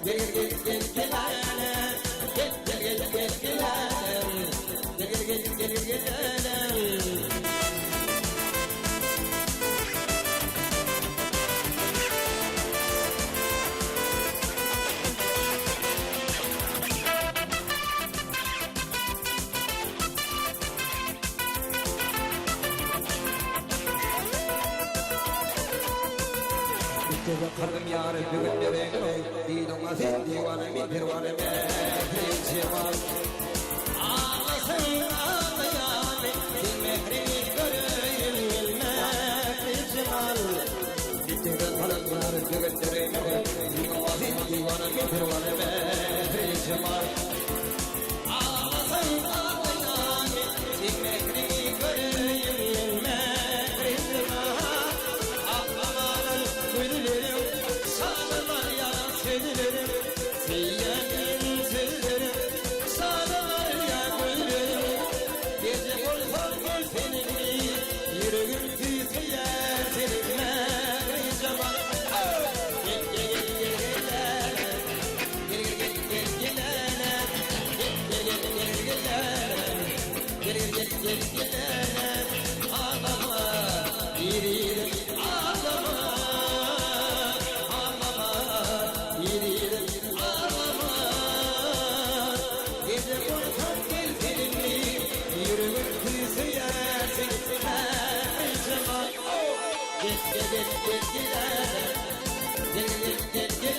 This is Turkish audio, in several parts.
gel gel gel gel anam, gel gel gel gel gel anam, gel gel gel gel gel anam. Karım yarı bugün de ben Didon azim divanı mi dirvanı me Cemal ağlasın ağlayan Mehrini göreyim ilmek Cemal Karım yarı bugün de ben Didon azim divanı mi dirvanı me Cemal ağlasın ağlayan Mehrini göreyim ilmek Cemal ağlamanın güllerim sağlar ya sevdilerim Seyyenin sevdilerim sağlar ya güllerim Gece olsa gül seninle yüreğim titrer seninle Cemal gel gel gel gel gel gel gel gel gel gel gel gel gel ağlama yürüyelim ağlama Gece korkan gel seninle yüreğim tüyersin her zaman Gel gel gel gel gel gel gel gel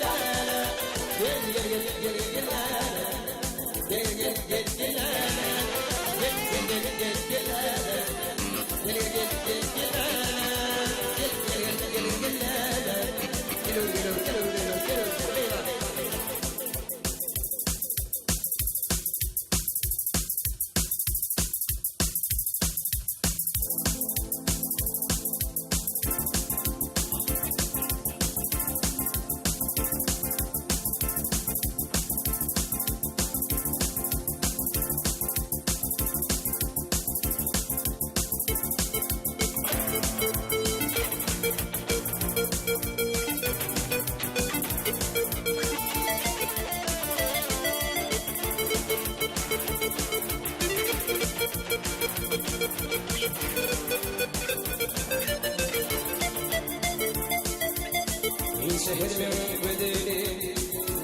Şehrimin güdülü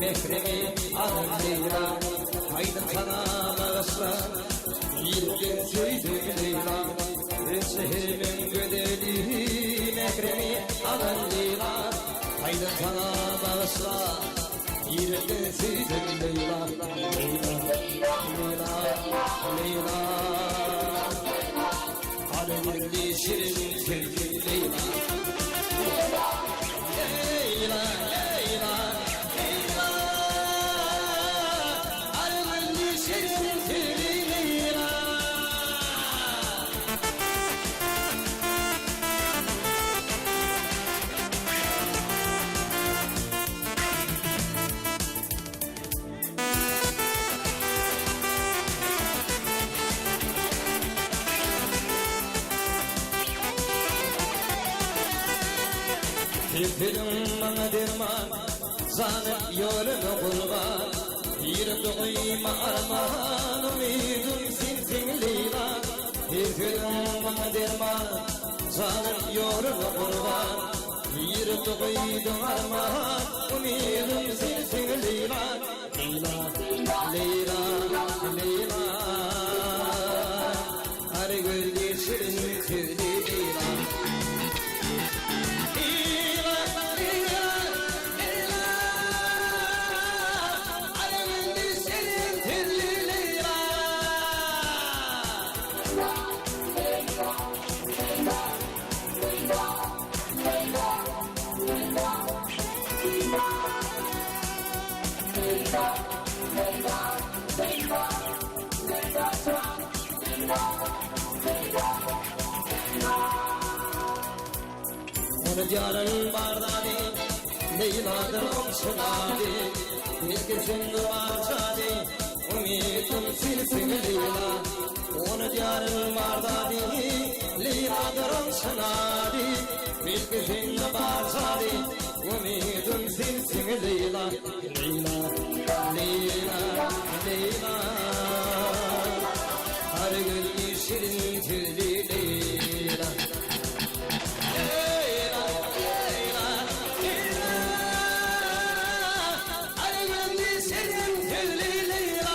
mehremi ağırlıyla Aydın sana bağışla bir gün söydüm leyla Şehrimin güdülü mehremi ağırlıyla Aydın sana bağışla bir gün söydüm leyla Leyla, Leyla, Leyla Alevli şirin sevgili Leyla Leyla, Leyla, Leyla Alevli şirin sevgili Leyla Dilim bana derman, zalim yolunu kurban Yürüdüğüm armağan, ümidim sensin Leyla Dilim bana derman, zalim yolunu kurban Yürüdüğüm armağan, ümidim sensin Leyla Leyla, Leyla, Leyla Her gölge şirin sevdi Leyla Diyarın bardadi, Leyla'dır omşunadi Bir gözün varcadi, ümidim sensin Leyla Onu diyarın bardadi, Leyla'dır omşunadi Bir gözün varcadi, Umidum sensin Leyla, Leyla, Leyla, Leyla. Her gün yeşilin tüylü Leyla. Leyla, Leyla, Leyla. Her gün yeşilin tüylü Leyla.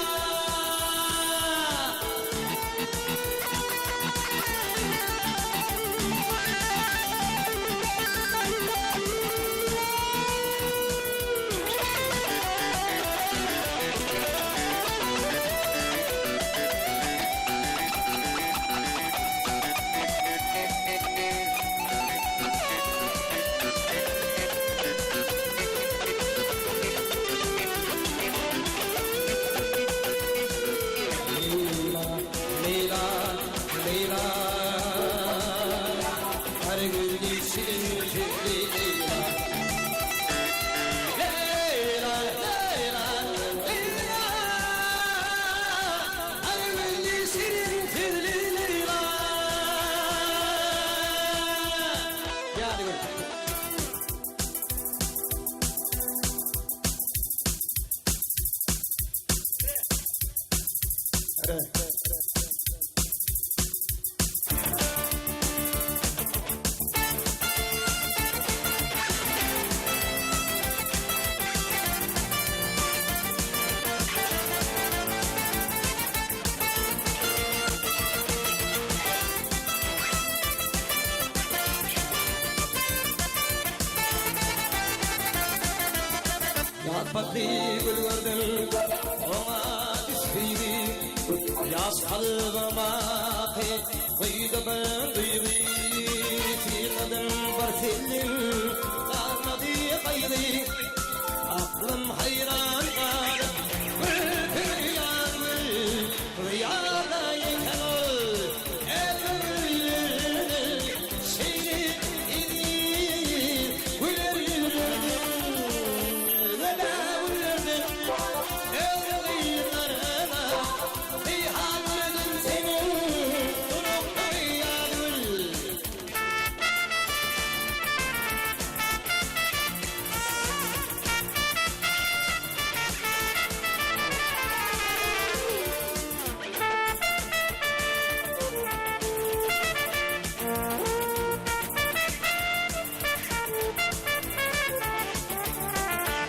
Leyla, Leyla, her gün yeşilin tüylü Leyla. Leyla, Leyla, Leyla, her gün yeşilin tüylü Leyla. Ya hadi gel. Yaz baklı gül gördüm, ona düştüydü. Yaz kalıbıma kıydı ben duydu. Tırnadım var senin, kalmadı kaydı. Aklım hayran kalır, rüyada yeter ol. Seni idi, gülerim.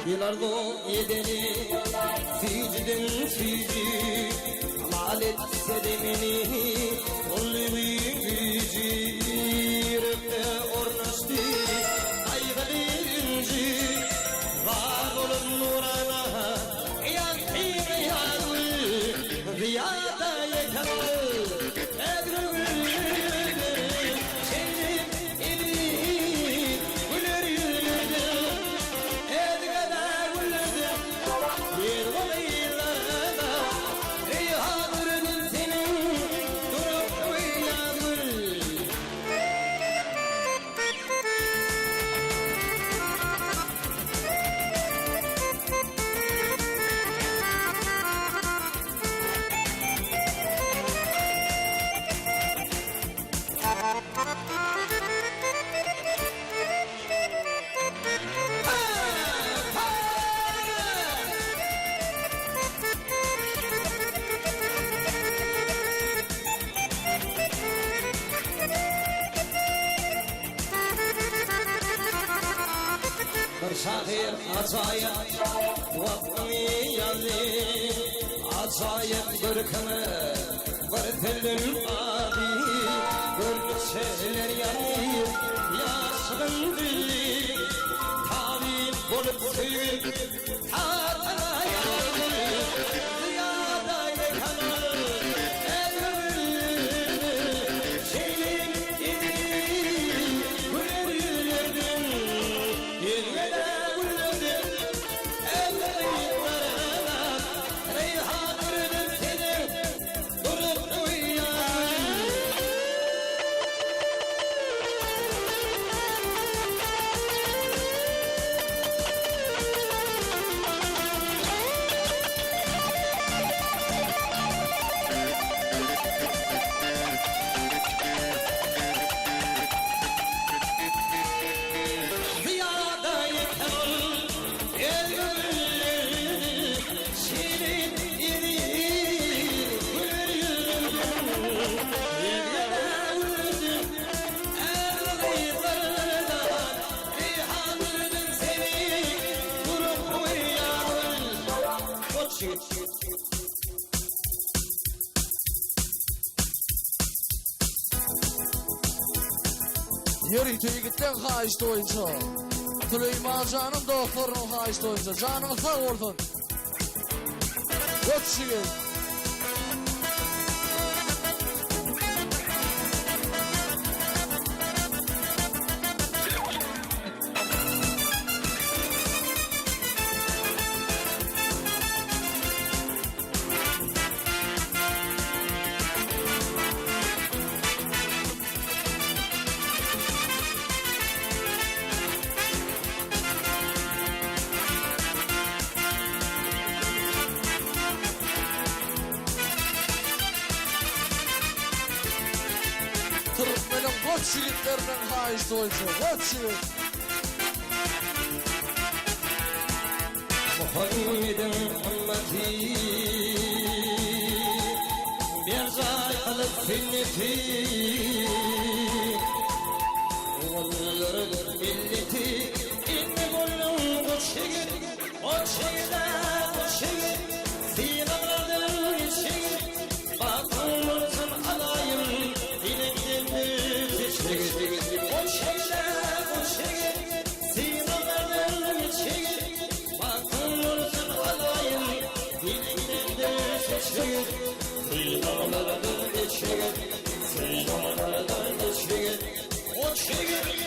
Yılardo yedeni Ficden fici Amal etse demini Onlu gücü Yürekte ornaştı Kaygılarınca Var olun nurana Yankı yanı Rüyada yeter Şahir acayip Vaktimi yazı Acayip görkemi Vartelim abi Gördük şeyler yanıyor Yaşın dilli Tabi bolup suyup Tatana yanıyor Ziyada yekanır Şeyin idi Gülerlerden Yelveden yigit. Yeri tüyigitten haişti oyuncu. Süleyman Can'ın doktorunun haişti oyuncu. Canın sağ olsun. Koç yigit. Türkmenin koç yiğitlerinin haişti oyuncu. Koç yiğit. Muhammed'in ümmeti bir zay alıp sünneti oğulların milleti inni boynun koç yiğit koç yiğide koç yiğit sinanların içi bakın olsun alayım dilinden bir seçtik koç yiğide koç yiğit sinanların içi bakın olsun alayım dilinden bir seçtik sinanların içi sinanların içi koç yiğit.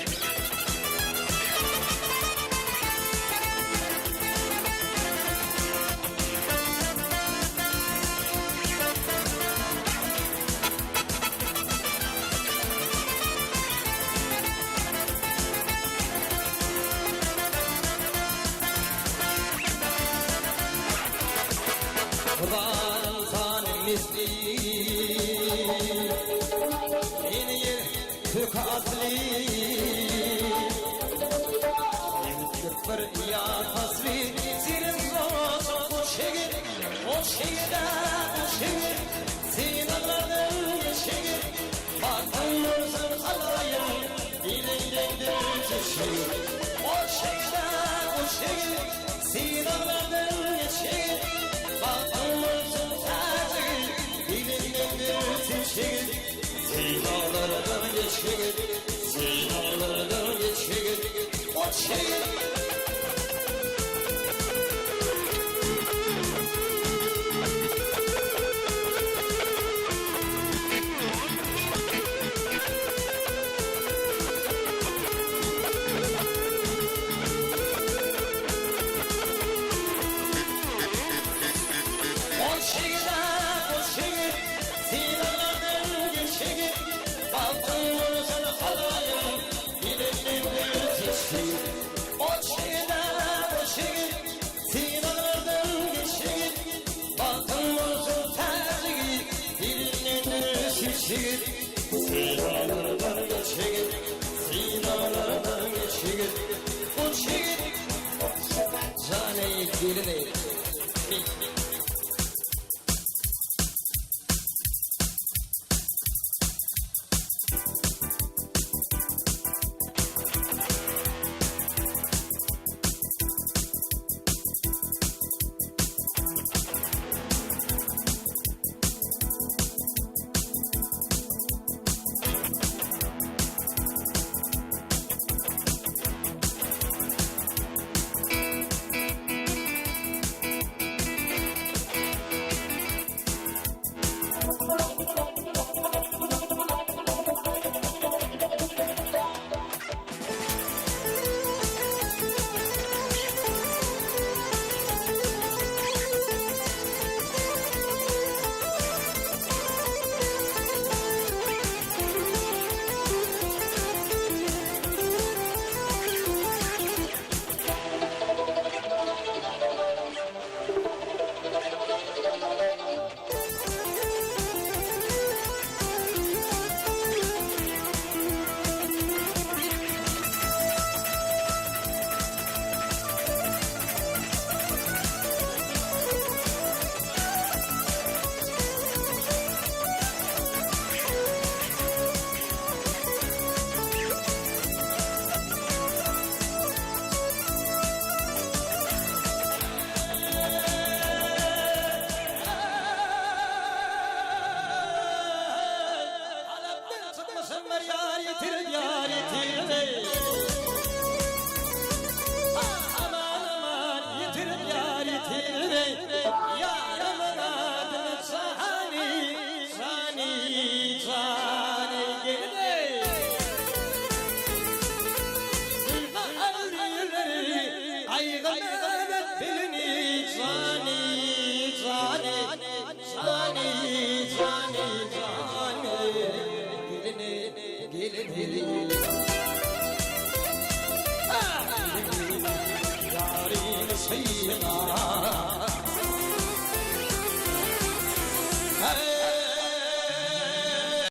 Kur'an tanem misli yeni yer Türk asli Yıktık bir ya tasvi Senin olsun bu şehir O şehirde bu şehir Sinanların şehir Bakın olsun alayım Dileğindir şehir O şehirde bu şehir Sinanların şehir Bakın olsun tercih Dileğindir şehir Sinanlardan geçir Sinanlardan geçir O şehir. O şehirde o şehir Sinanlardan geçir Bakın olsun alayım Dileğindir şehir O şehirde o şehir Sinanlardan geçir Bakın olsun tercih Dileğindir şehir Sinanlardan geçir Sinanlardan geçir O şehir Cane-i diline